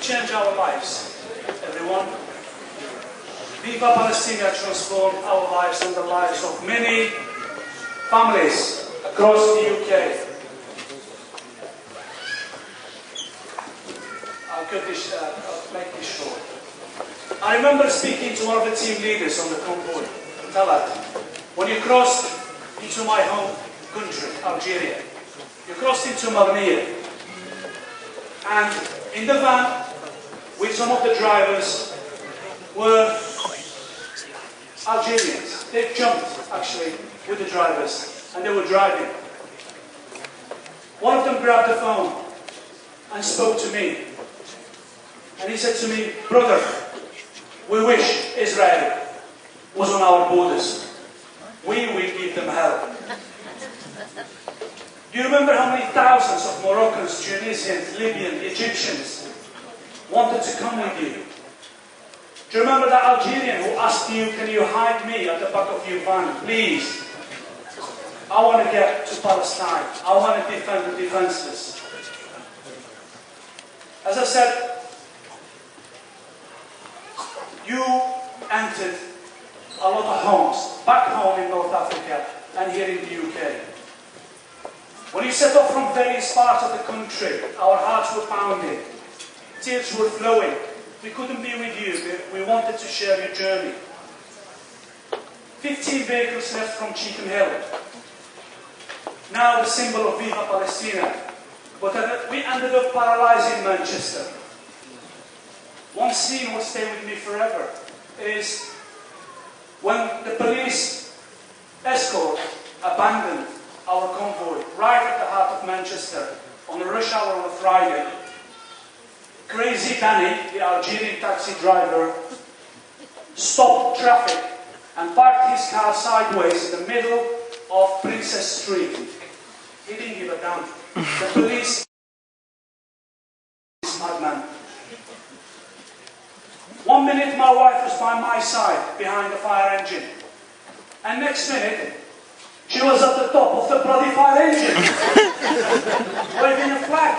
change our lives, everyone. Viva Palestina transformed our lives and the lives of many families across the UK. I'll make this short. I remember speaking to one of the team leaders on the convoy in Talat. When you crossed into my home country, Algeria, you crossed into Birmingham, and in the van with some of the drivers were Algerians. They jumped actually with the drivers and they were driving. One of them grabbed the phone and spoke to me. And he said to me, "Brother, we wish Israel was on our borders. We will give them hell." Do you remember how many thousands of Moroccans, Tunisians, Libyans, Egyptians wanted to come with you? Do you remember that Algerian who asked you, "Can you hide me at the back of your van, please? I want to get to Palestine. I want to defend the defenseless." As I said, you entered a lot of homes, back home in North Africa and here in the UK. When you set off from various parts of the country, our hearts were pounding, tears were flowing. We couldn't be with you, we wanted to share your journey. 15 vehicles left from Sparkhill, now the symbol of Viva Palestina. But we ended up paralyzing Manchester. One scene will stay with me forever is when the police escort abandoned our convoy right at the heart of Manchester on a rush hour on a Friday. Crazy Danny, the Algerian taxi driver, stopped traffic and parked his car sideways in the middle of Princess Street. He didn't give a damn. The police, this madman. 1 minute my wife was by my side behind the fire engine, and next minute she was at the top of the bloody fire engine, waving a flag.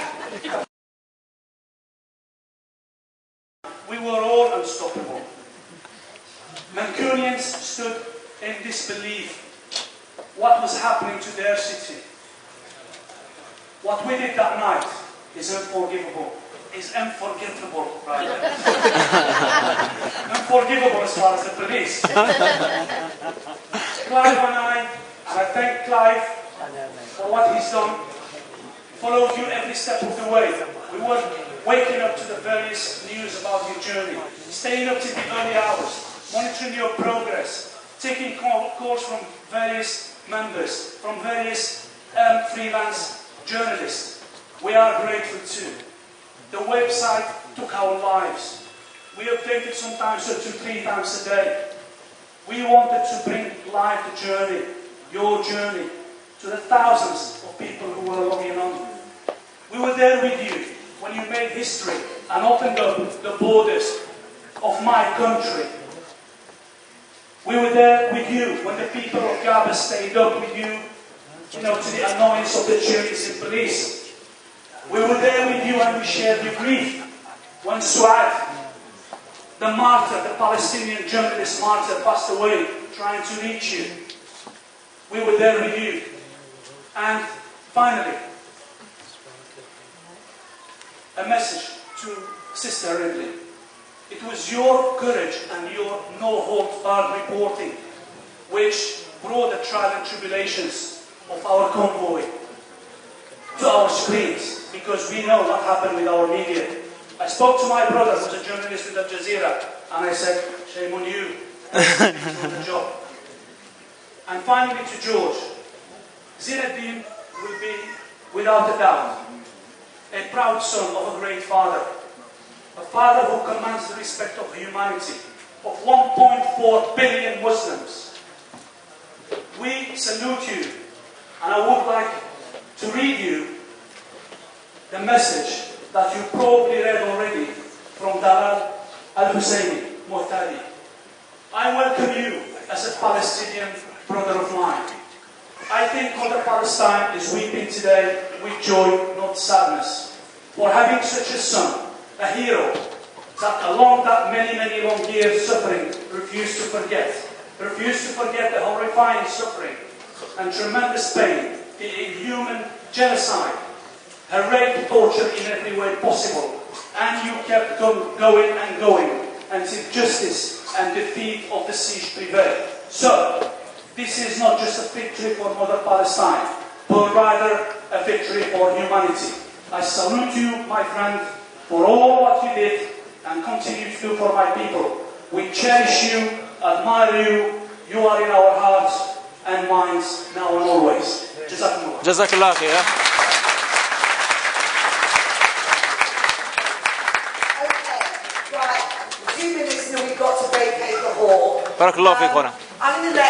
We were all unstoppable. Mancunians stood in disbelief what was happening to their city. What we did that night is unforgivable. Is unforgettable, rather. Unforgivable as far as the police. Clive and I thank Clive for what he's done, followed you every step of the way. We were waking up to the various news about your journey, staying up to the early hours, monitoring your progress, taking calls from various members, from various freelance journalists. We are grateful too. The website took our lives. We updated sometimes 2 to 3 times a day. We wanted to bring live the journey, your journey, to the thousands of people who were logging on. We were there with you when you made history and opened up the borders of my country. We were there with you when the people of Gaza stayed up with you, to the annoyance of the Tunisian police. We were there with you and we shared your grief when Suad, the martyr, the Palestinian journalist martyr, passed away trying to reach you. We were there with you. And finally, a message to Sister Ridley. It was your courage and your no-holds-barred reporting which brought the trials and tribulations of our convoy to our screens, because we know what happened with our media. I spoke to my brother, who's a journalist with Al Jazeera, and I said, "Shame on you, on the job." And finally to George, Zinedine will be, without a doubt, a proud son of a great father. A father who commands the respect of humanity, of 1.4 billion Muslims. We salute you, and I would like to read you the message that you probably read already from Dalal al-Husseini, Muhtadi. I welcome you as a Palestinian brother of mine. I think Mother Palestine is weeping today with joy, not sadness, for having such a son a hero that along that many long years suffering refused to forget. Refused to forget the horrifying suffering and tremendous pain, the inhuman genocide, her rape, torture in every way possible. And you kept going and going until justice and defeat of the siege prevailed. So, this is not just a victory for Mother Palestine, but rather a victory for humanity. I salute you, my friend, for all what you did and continue to do for my people. We cherish you, admire you. You are in our hearts and minds now and always. Jazakumullah. Jazakallah khair. Okay, right. 2 minutes and we've got to vacate the hall. Barakallahu feek. I'm in the next.